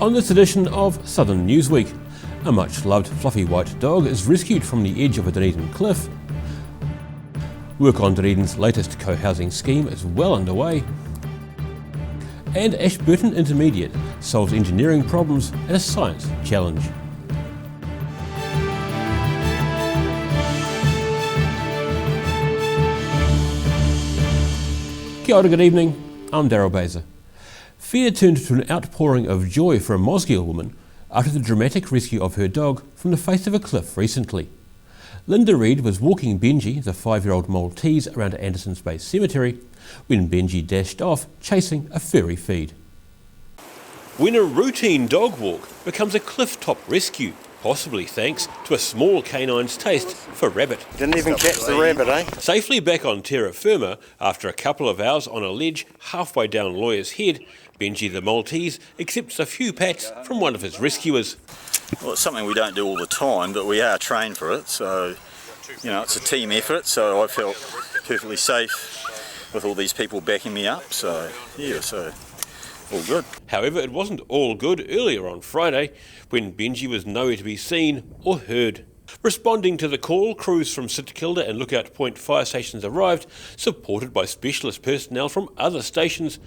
On this edition of Southern Newsweek, a much-loved fluffy white dog is rescued from the edge of a Dunedin cliff. Work on Dunedin's latest co-housing scheme is well underway. And Ashburton Intermediate solves engineering problems at a science challenge. Kia ora, good evening, I'm Daryl Baser. Fear turned to an outpouring of joy for a Mosgiel woman after the dramatic rescue of her dog from the face of a cliff recently. Linda Reid was walking Benji, the 5-year-old Maltese, around Andersons Bay Cemetery when Benji dashed off, chasing a furry feed. When a routine dog walk becomes a cliff-top rescue, possibly thanks to a small canine's taste for rabbit. Didn't even catch the rabbit, eh? Safely back on terra firma after a couple of hours on a ledge halfway down Lawyer's Head, Benji the Maltese accepts a few pats from one of his rescuers. Well, it's something we don't do all the time, but we are trained for it, so, you know, it's a team effort, so I felt perfectly safe with all these people backing me up, so, yeah, so all good. However, it wasn't all good earlier on Friday when Benji was nowhere to be seen or heard. Responding to the call, crews from St Kilda and Lookout Point fire stations arrived, supported by specialist personnel from other stations.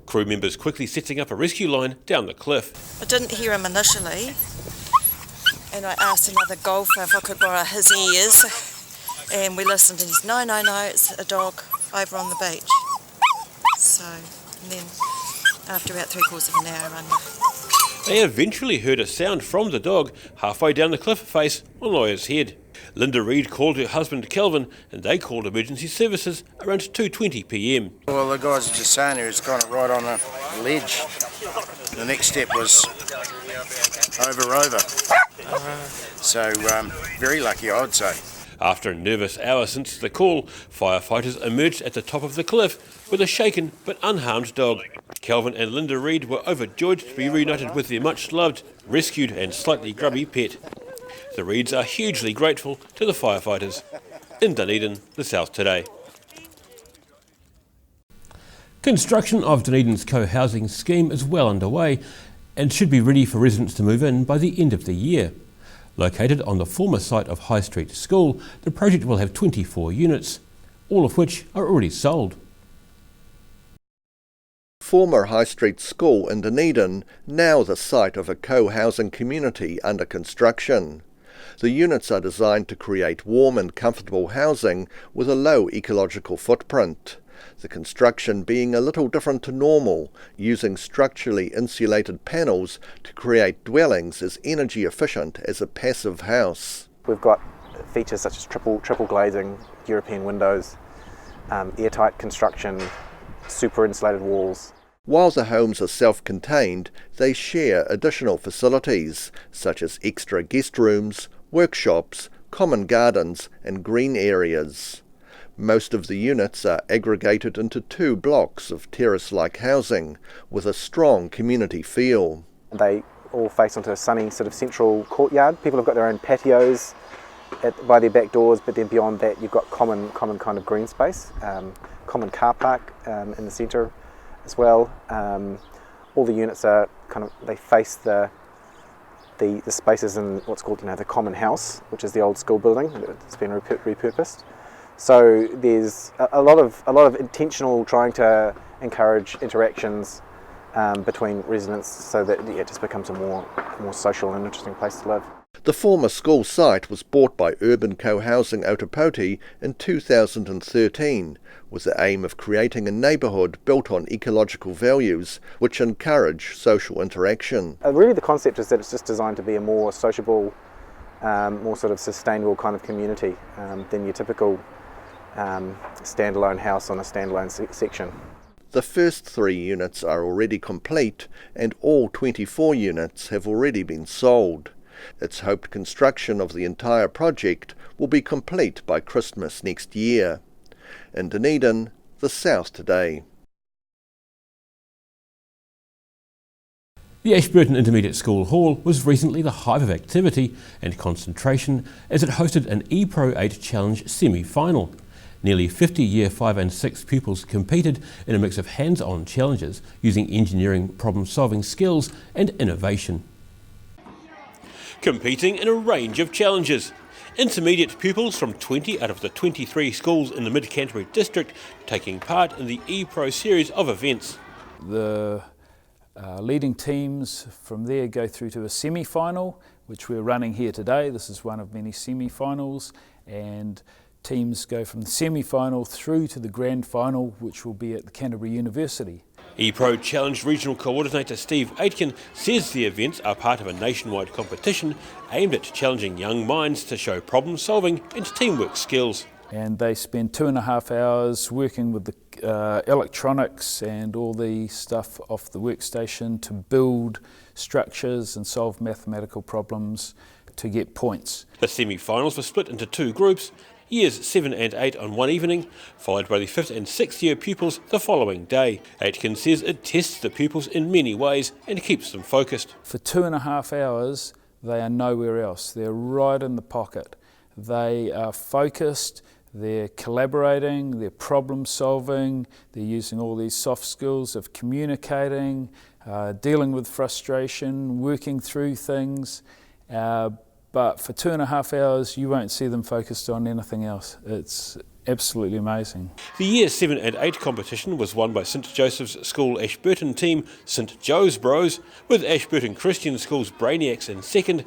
Crew members quickly setting up a rescue line down the cliff. I didn't hear him initially, and I asked another golfer if I could borrow his ears, and we listened, and he's, no, it's a dog over on the beach. So, and then after about 3/4 of an hour, I knew. They eventually heard a sound from the dog halfway down the cliff face on Lawyer's Head. Linda Reid called her husband Kelvin and they called emergency services around 2:20 p.m. Well, the guys are just saying he was kind of right on a ledge. The next step was over. So, very lucky, I would say. After a nervous hour since the call, firefighters emerged at the top of the cliff with a shaken but unharmed dog. Kelvin and Linda Reid were overjoyed to be reunited with their much-loved, rescued and slightly grubby pet. The Reids are hugely grateful to the firefighters. In Dunedin, the South Today. Construction of Dunedin's co-housing scheme is well underway and should be ready for residents to move in by the end of the year. Located on the former site of High Street School, the project will have 24 units, all of which are already sold. Former High Street School in Dunedin, now the site of a co-housing community under construction. The units are designed to create warm and comfortable housing with a low ecological footprint. The construction being a little different to normal, using structurally insulated panels to create dwellings as energy efficient as a passive house. We've got features such as triple glazing, European windows, airtight construction, super insulated walls. While the homes are self-contained, they share additional facilities such as extra guest rooms, workshops, common gardens and green areas. Most of the units are aggregated into 2 blocks of terrace-like housing with a strong community feel. They all face onto a sunny sort of central courtyard. People have got their own patios by their back doors, but then beyond that you've got common kind of green space, common car park in the centre as well. All the units are they face the spaces in what's called the common house, which is the old school building. It's been repurposed. So there's a lot of intentional trying to encourage interactions between residents so that it just becomes a more social and interesting place to live. The former school site was bought by Urban Co-housing Ōtepoti in 2013 with the aim of creating a neighbourhood built on ecological values which encourage social interaction. Really the concept is that it's just designed to be a more sociable, more sort of sustainable kind of community than your typical standalone house on a standalone section. The first 3 units are already complete and all 24 units have already been sold. It's hoped construction of the entire project will be complete by Christmas next year. In Dunedin, the South Today. The Ashburton Intermediate School Hall was recently the hive of activity and concentration as it hosted an ePro 8 Challenge semi-final. Nearly 50 Year 5 and 6 pupils competed in a mix of hands-on challenges using engineering, problem-solving skills and innovation. Competing in a range of challenges. Intermediate pupils from 20 out of the 23 schools in the Mid-Canterbury district taking part in the ePro series of events. The leading teams from there go through to a semi-final, which we're running here today. This is one of many semi-finals, and teams go from the semi-final through to the grand final, which will be at the Canterbury University. ePro Challenge Regional Coordinator Steve Aitken says the events are part of a nationwide competition aimed at challenging young minds to show problem solving and teamwork skills. And they spend 2.5 hours working with the electronics and all the stuff off the workstation to build structures and solve mathematical problems to get points. The semi-finals were split into 2 groups, Years 7 and 8 on one evening, followed by the 5th and 6th year pupils the following day. Aitken says it tests the pupils in many ways and keeps them focused. For 2.5 hours, they are nowhere else. They're right in the pocket. They are focused, they're collaborating, they're problem solving, they're using all these soft skills of communicating, dealing with frustration, working through things. But for 2.5 hours, you won't see them focused on anything else. It's absolutely amazing. The Year 7 and 8 competition was won by St Joseph's School Ashburton team St Joe's Bros, with Ashburton Christian School's Brainiacs in second,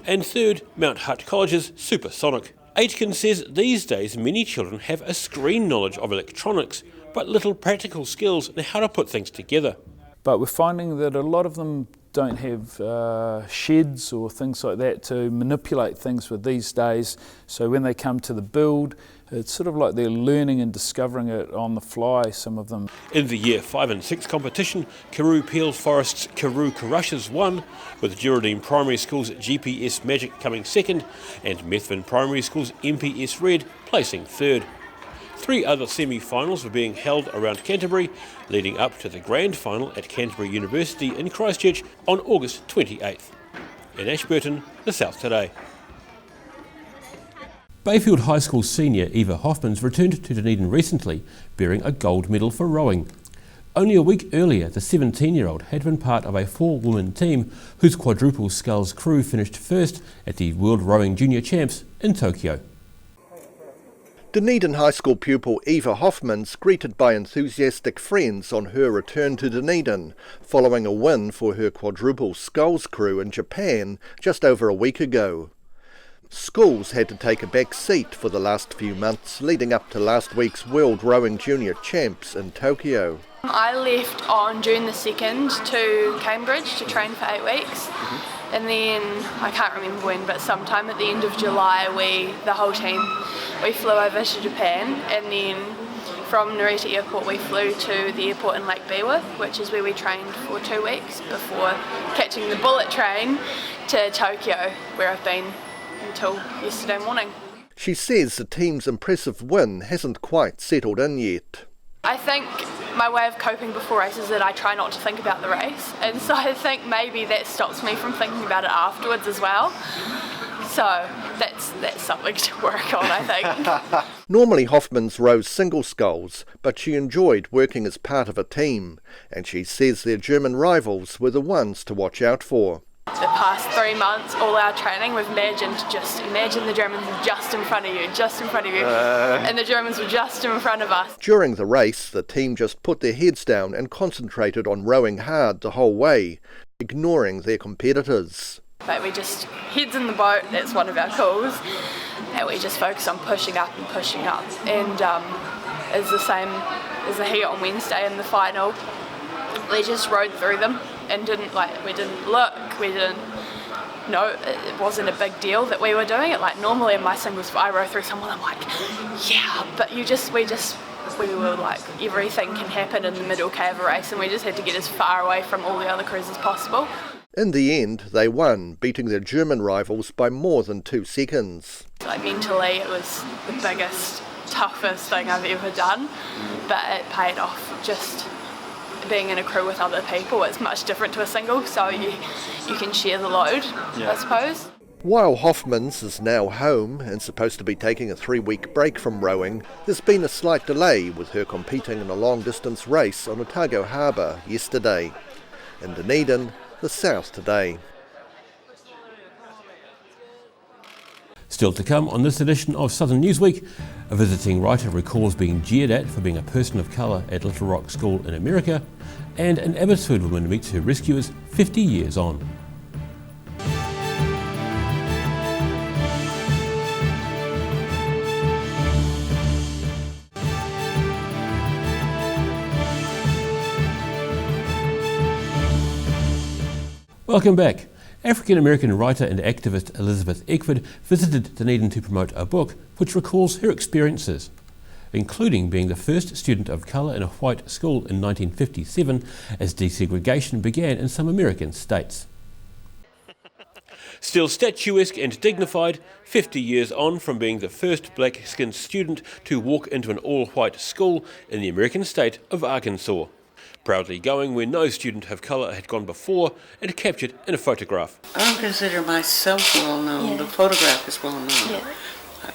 and third, Mount Hutt College's Supersonic. Aitken says these days many children have a screen knowledge of electronics, but little practical skills in how to put things together. But we're finding that a lot of them don't have sheds or things like that to manipulate things with these days. So when they come to the build, it's sort of like they're learning and discovering it on the fly, some of them. In the Year 5 and 6 competition, Karoo Peel Forest's Karoo Karushes won, with Geraldine Primary School's GPS Magic coming second and Methven Primary School's MPS Red placing third. 3 other semi-finals were being held around Canterbury, leading up to the grand final at Canterbury University in Christchurch on August 28th. In Ashburton, the South Today. Bayfield High School senior Eva Hoffmans returned to Dunedin recently, bearing a gold medal for rowing. Only a week earlier, the 17-year-old had been part of a 4-woman team whose quadruple sculls crew finished first at the World Rowing Junior Champs in Tokyo. Dunedin High School pupil Eva Hoffmans greeted by enthusiastic friends on her return to Dunedin, following a win for her quadruple sculls crew in Japan just over a week ago. Schools had to take a back seat for the last few months leading up to last week's World Rowing Junior Champs in Tokyo. I left on June the 2nd to Cambridge to train for 8 weeks. And then, I can't remember when, but sometime at the end of July, the whole team, we flew over to Japan, and then from Narita Airport we flew to the airport in Lake Biwa, which is where we trained for 2 weeks before catching the bullet train to Tokyo, where I've been until yesterday morning. She says the team's impressive win hasn't quite settled in yet. I think my way of coping before races is that I try not to think about the race, and so I think maybe that stops me from thinking about it afterwards as well. So that's something to work on, I think. Normally Hoffmans rows single sculls, but she enjoyed working as part of a team, and she says their German rivals were the ones to watch out for. The past 3 months, all our training, we've imagined the Germans were just in front of you, and the Germans were just in front of us. During the race, the team just put their heads down and concentrated on rowing hard the whole way, ignoring their competitors. But we just, heads in the boat, that's one of our calls, and we just focus on pushing up. And it's the same as the heat on Wednesday in the final. We just rode through them and we didn't look, it wasn't a big deal that we were doing it. Like normally in my singles, if I row through someone, I'm like, yeah, but we were like, everything can happen in the middle K of a race, and we just had to get as far away from all the other crews as possible. In the end, they won, beating their German rivals by more than 2 seconds. Like mentally, it was the biggest, toughest thing I've ever done, but it paid off. Just being in a crew with other people, it's much different to a single, so you can share the load, I suppose. While Hoffmans is now home and supposed to be taking a 3-week break from rowing, there's been a slight delay with her competing in a long-distance race on Otago Harbour yesterday. In Dunedin, the South Today. Still to come on this edition of Southern Newsweek, a visiting writer recalls being jeered at for being a person of colour at Little Rock School in America, and an Abbotsford woman meets her rescuers 50 years on. Welcome back. African-American writer and activist Elizabeth Eckford visited Dunedin to promote a book which recalls her experiences, including being the first student of colour in a white school in 1957 as desegregation began in some American states. Still statuesque and dignified, 50 years on from being the first black-skinned student to walk into an all-white school in the American state of Arkansas. Proudly going where no student of colour had gone before and captured in a photograph. I don't consider myself well known. The photograph is well known.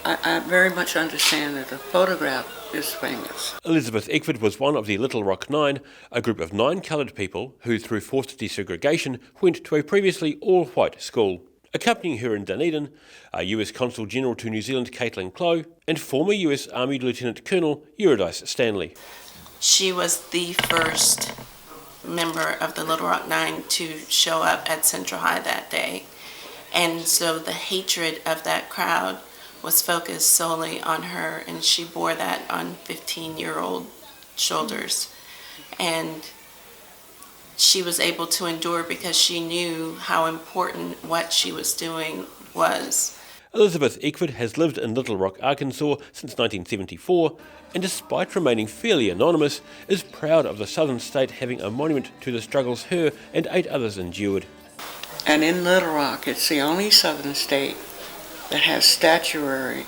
I very much understand that the photograph is famous. Elizabeth Eckford was one of the Little Rock Nine, a group of 9 coloured people who, through forced desegregation, went to a previously all-white school. Accompanying her in Dunedin are US Consul General to New Zealand Caitlin Clow and former US Army Lieutenant Colonel Eurydice Stanley. She was the first member of the Little Rock Nine to show up at Central High that day. And so the hatred of that crowd was focused solely on her, and she bore that on 15-year-old shoulders. And she was able to endure because she knew how important what she was doing was. Elizabeth Eckford has lived in Little Rock, Arkansas since 1974, and despite remaining fairly anonymous, is proud of the southern state having a monument to the struggles her and 8 others endured. And in Little Rock, it's the only southern state that has statuary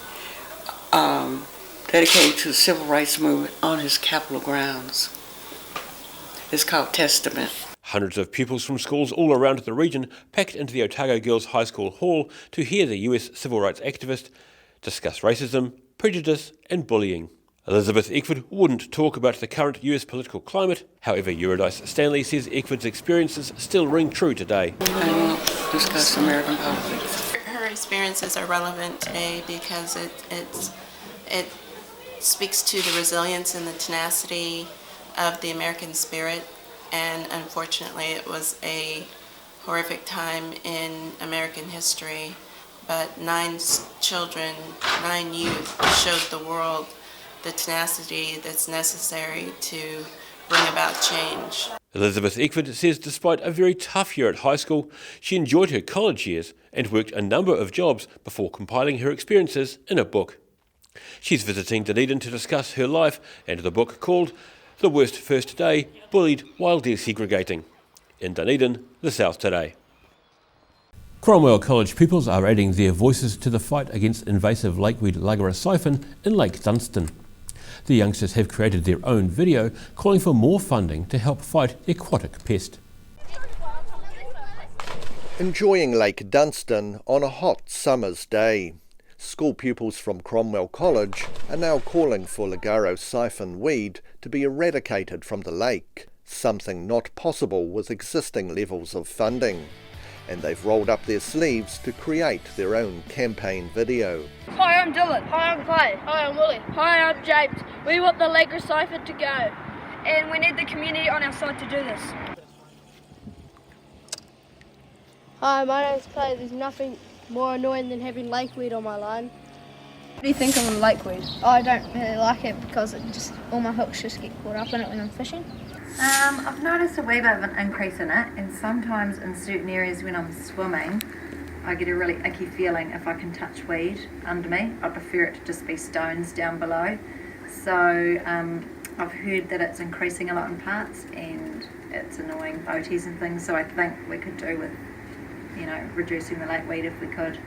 dedicated to the civil rights movement on his Capitol grounds. It's called Testament. Hundreds of pupils from schools all around the region packed into the Otago Girls High School hall to hear the US civil rights activist discuss racism, prejudice and bullying. Elizabeth Eckford wouldn't talk about the current US political climate. However, Eurydice Stanley says Eckford's experiences still ring true today. I won't discuss American politics. Her experiences are relevant today because it speaks to the resilience and the tenacity of the American spirit. And unfortunately, it was a horrific time in American history. But 9 children, 9 youth showed the world the tenacity that's necessary to bring about change. Elizabeth Eckford says despite a very tough year at high school, she enjoyed her college years and worked a number of jobs before compiling her experiences in a book. She's visiting Dunedin to discuss her life and the book called The Worst First Day, Bullied While Desegregating. In Dunedin, the South Today. Cromwell College pupils are adding their voices to the fight against invasive lakeweed Lagara siphon in Lake Dunstan. The youngsters have created their own video calling for more funding to help fight the aquatic pest. Enjoying Lake Dunstan on a hot summer's day. School pupils from Cromwell College are now calling for Lagaro siphon weed to be eradicated from the lake, something not possible with existing levels of funding. And they've rolled up their sleeves to create their own campaign video. Hi, I'm Dylan. Hi, I'm Clay. Hi, I'm Willie. Hi, I'm James. We want the Lagaro siphon to go, and we need the community on our side to do this. Hi, my name's Clay. There's nothing more annoying than having lakeweed on my line. What do you think of lakeweed? I don't really like it because all my hooks just get caught up in it when I'm fishing. I've noticed a wee bit of an increase in it, and sometimes in certain areas when I'm swimming I get a really icky feeling if I can touch weed under me. I prefer it to just be stones down below. So I've heard that it's increasing a lot in parts and it's annoying boaties and things, so I think we could do with, reducing the lakeweed if we could.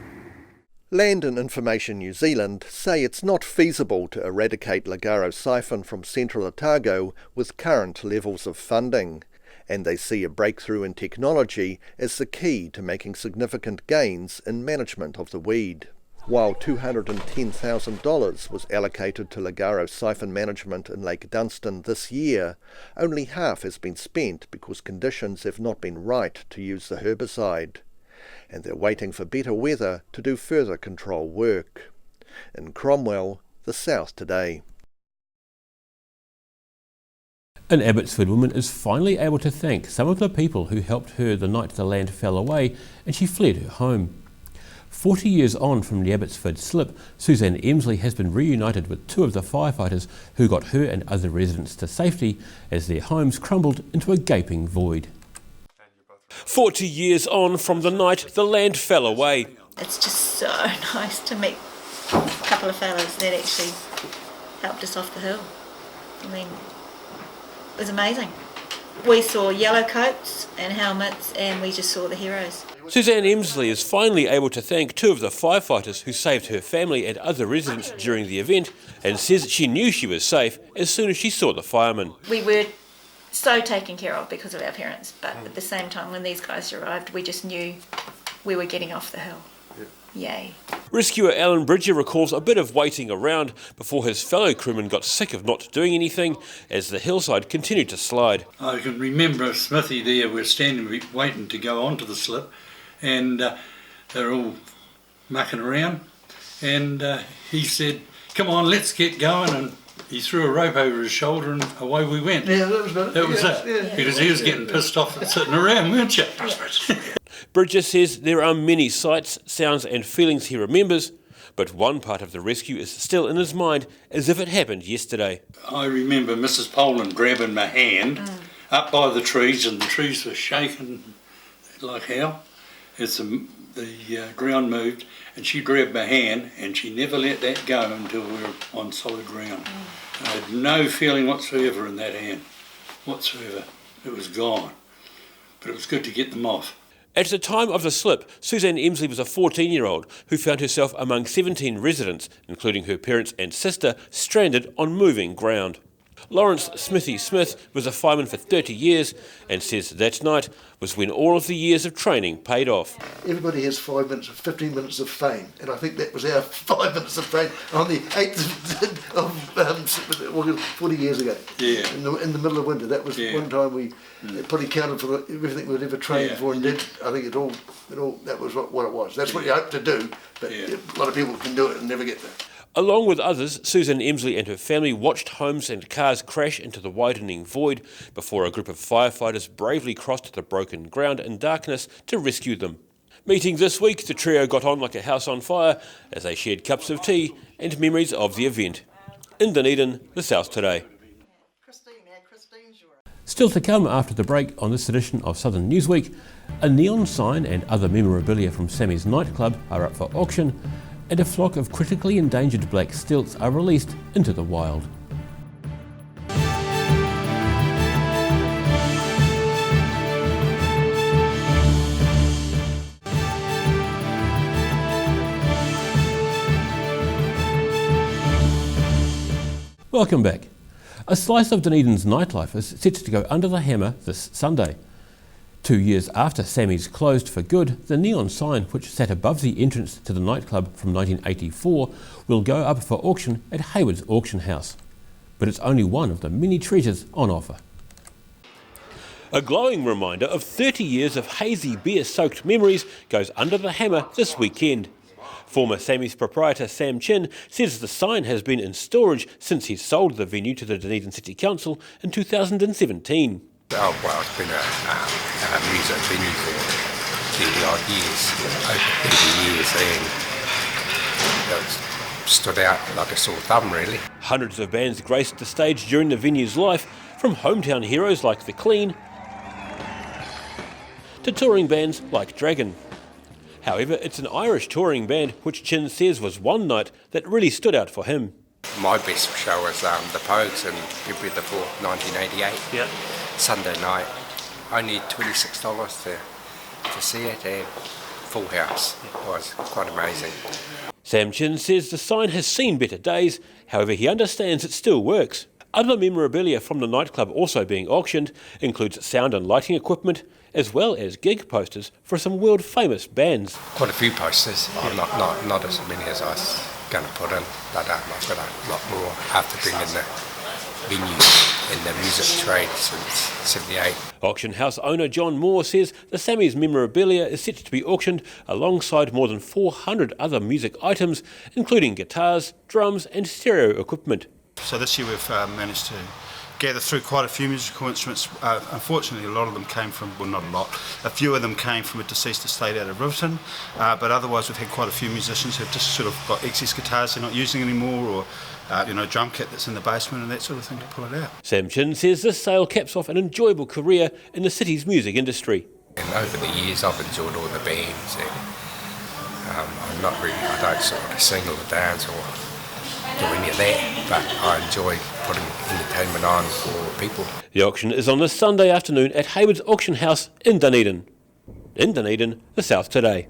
Land and Information New Zealand say it's not feasible to eradicate Lagaro siphon from central Otago with current levels of funding, and they see a breakthrough in technology as the key to making significant gains in management of the weed. While $210,000 was allocated to Ligaro siphon management in Lake Dunstan this year, only half has been spent because conditions have not been right to use the herbicide, and they're waiting for better weather to do further control work. In Cromwell, the South Today. An Abbotsford woman is finally able to thank some of the people who helped her the night the land fell away and she fled her home. 40 years on from the Abbotsford slip, Suzanne Emsley has been reunited with two of the firefighters who got her and other residents to safety as their homes crumbled into a gaping void. 40 years on from the night the land fell away. It's just so nice to meet a couple of fellas that actually helped us off the hill. I mean, it was amazing. We saw yellow coats and helmets and we just saw the heroes. Suzanne Emsley is finally able to thank two of the firefighters who saved her family and other residents during the event, and says she knew she was safe as soon as she saw the firemen. We were so taken care of because of our parents, but at the same time when these guys arrived we just knew we were getting off the hill. Yay. Rescuer Alan Bridger recalls a bit of waiting around before his fellow crewmen got sick of not doing anything as the hillside continued to slide. I can remember Smithy there, we're standing waiting to go onto the slip, and they're all mucking around, and he said, "Come on, let's get going," and he threw a rope over his shoulder and away we went. Yeah, that was it. That was it. Yeah. Because he was getting pissed off at sitting around, weren't you? Bridger says there are many sights, sounds and feelings he remembers, but one part of the rescue is still in his mind as if it happened yesterday. I remember Mrs. Poland grabbing my hand up by the trees, and the trees were shaking like hell as the ground moved, and she grabbed my hand and she never let that go until we were on solid ground. I had no feeling whatsoever in that hand, whatsoever. It was gone, but it was good to get them off. At the time of the slip, Suzanne Emsley was a 14-year-old who found herself among 17 residents, including her parents and sister, stranded on moving ground. Lawrence Smithy Smith was a fireman for 30 years and says that night was when all of the years of training paid off. Everybody has 5 minutes, 15 minutes of fame, and I think that was our 5 minutes of fame on the 8th of 40 years ago. Yeah. In the middle of winter, that was one time we probably counted for everything we'd ever trained for, and did. I think it all that was what it was. That's what you hope to do, but a lot of people can do it and never get there. Along with others, Suzanne Emsley and her family watched homes and cars crash into the widening void before a group of firefighters bravely crossed the broken ground in darkness to rescue them. Meeting this week, the trio got on like a house on fire as they shared cups of tea and memories of the event. In Dunedin, the South Today. Still to come after the break on this edition of Southern Newsweek, a neon sign and other memorabilia from Sammy's nightclub are up for auction, and a flock of critically endangered black stilts are released into the wild. Welcome back. A slice of Dunedin's nightlife is set to go under the hammer this Sunday. 2 years after Sammy's closed for good, the neon sign, which sat above the entrance to the nightclub from 1984, will go up for auction at Hayward's Auction House. But it's only one of the many treasures on offer. A glowing reminder of 30 years of hazy beer-soaked memories goes under the hammer this weekend. Former Sammy's proprietor Sam Chin says the sign has been in storage since he sold the venue to the Dunedin City Council in 2017. Oh, well, it's been a music venue for 30-odd years, over 30 years, and it's stood out like a sore thumb, really. Hundreds of bands graced the stage during the venue's life, from hometown heroes like The Clean to touring bands like Dragon. However, it's an Irish touring band which Chin says was one night that really stood out for him. My best show was The Pogues in February the 4th, 1988. Yeah. Sunday night, only $26 to see it, and full house. It was quite amazing. Sam Chin says the sign has seen better days, however he understands it still works. Other memorabilia from the nightclub also being auctioned includes sound and lighting equipment, as well as gig posters for some world-famous bands. Quite a few posters, not as many as I was going to put in, but I've got a lot more after being in the venues in the music trade since 78. Auction house owner John Moore says the Sammy's memorabilia is set to be auctioned alongside more than 400 other music items, including guitars, drums and stereo equipment. So this year we've managed to gather through quite a few musical instruments. Unfortunately, a lot of them came from, well, not a lot, a few of them came from a deceased estate out of Riverton, but otherwise we've had quite a few musicians who've just sort of got excess guitars they're not using anymore, or drum kit that's in the basement and that sort of thing to pull it out. Sam Chin says this sale caps off an enjoyable career in the city's music industry. And over the years I've enjoyed all the bands, and I don't sort of sing or dance or do any of that, but I enjoy putting entertainment on for people. The auction is on this Sunday afternoon at Hayward's Auction House in Dunedin. In Dunedin, the South Today.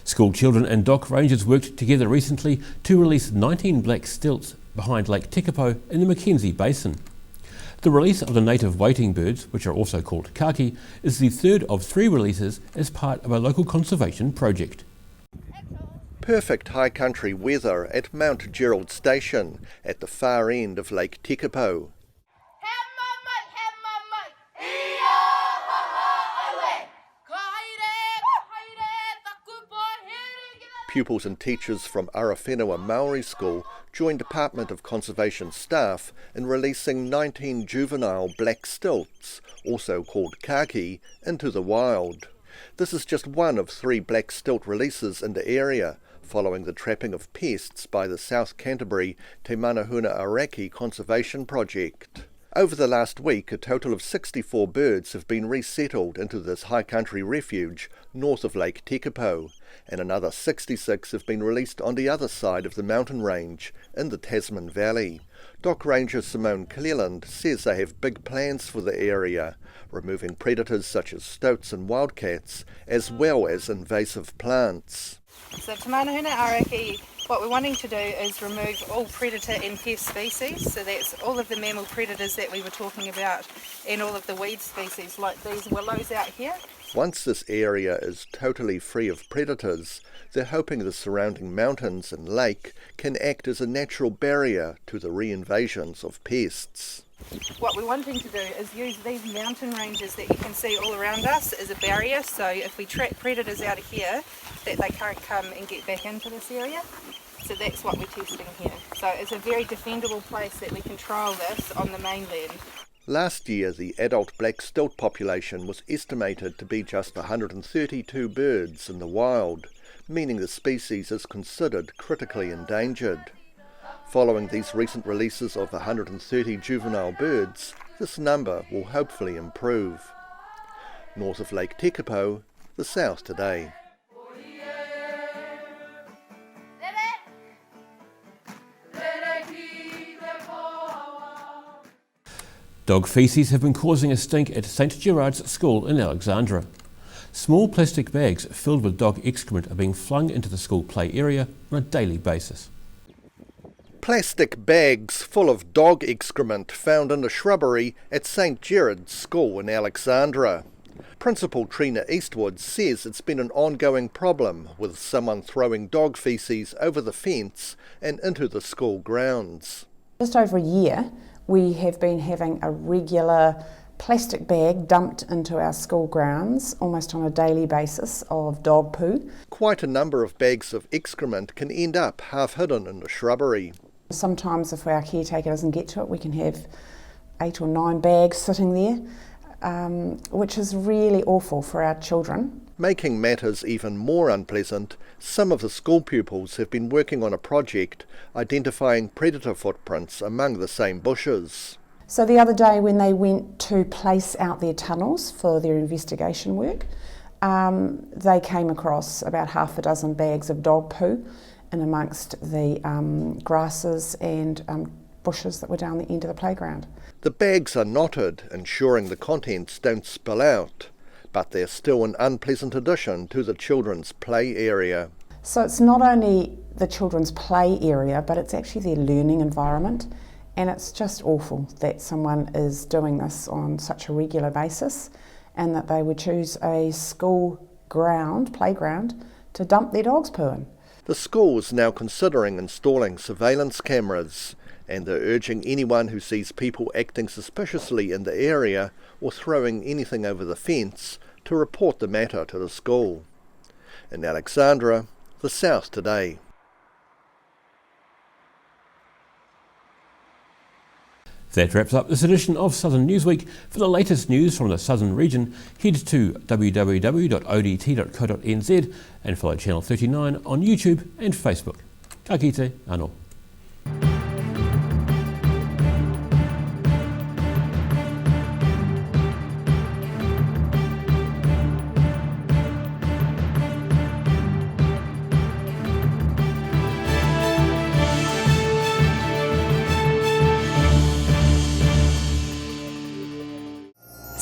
School children and dock rangers worked together recently to release 19 black stilts behind Lake Tekapo in the Mackenzie Basin. The release of the native wading birds, which are also called kaki, is the third of 3 releases as part of a local conservation project. Perfect high country weather at Mount Gerald Station at the far end of Lake Tekapo. Pupils and teachers from Arowhenua Maori School joined Department of Conservation staff in releasing 19 juvenile black stilts, also called kaki, into the wild. This is just one of 3 black stilt releases in the area, following the trapping of pests by the South Canterbury Te Manahuna Araki Conservation Project. Over the last week, a total of 64 birds have been resettled into this high country refuge north of Lake Tekapo, and another 66 have been released on the other side of the mountain range, in the Tasman Valley. Dock Ranger Simone Cleland says they have big plans for the area, removing predators such as stoats and wildcats, as well as invasive plants. So Te Manahuna Araki, what we're wanting to do is remove all predator and pest species, so that's all of the mammal predators that we were talking about and all of the weed species like these willows out here. Once this area is totally free of predators, they're hoping the surrounding mountains and lake can act as a natural barrier to the reinvasions of pests. What we're wanting to do is use these mountain ranges that you can see all around us as a barrier, so if we trap predators out of here, that they can't come and get back into this area. So that's what we're testing here. So it's a very defendable place that we can trial this on the mainland. Last year, the adult black stilt population was estimated to be just 132 birds in the wild, meaning the species is considered critically endangered. Following these recent releases of 130 juvenile birds, this number will hopefully improve. North of Lake Tekapo, the South Today. Dog faeces have been causing a stink at St Gerard's School in Alexandra. Small plastic bags filled with dog excrement are being flung into the school play area on a daily basis. Plastic bags full of dog excrement found in the shrubbery at St Gerard's School in Alexandra. Principal Trina Eastwood says it's been an ongoing problem with someone throwing dog faeces over the fence and into the school grounds. Just over a year, we have been having a regular plastic bag dumped into our school grounds almost on a daily basis of dog poo. Quite a number of bags of excrement can end up half hidden in the shrubbery. Sometimes if our caretaker doesn't get to it, we can have 8 or 9 bags sitting there, which is really awful for our children. Making matters even more unpleasant, some of the school pupils have been working on a project identifying predator footprints among the same bushes. So the other day when they went to place out their tunnels for their investigation work, they came across about half a dozen bags of dog poo in amongst the grasses and bushes that were down the end of the playground. The bags are knotted, ensuring the contents don't spill out, but they're still an unpleasant addition to the children's play area. So it's not only the children's play area, but it's actually their learning environment, And it's just awful that someone is doing this on such a regular basis and that they would choose a school playground, to dump their dog's poo in. The school is now considering installing surveillance cameras, and they're urging anyone who sees people acting suspiciously in the area or throwing anything over the fence to report the matter to the school. In Alexandra, the South Today. That wraps up this edition of Southern Newsweek. For the latest news from the Southern region, head to www.odt.co.nz and follow Channel 39 on YouTube and Facebook. Ka kite anō.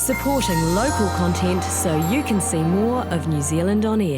Supporting local content so you can see more of New Zealand on air.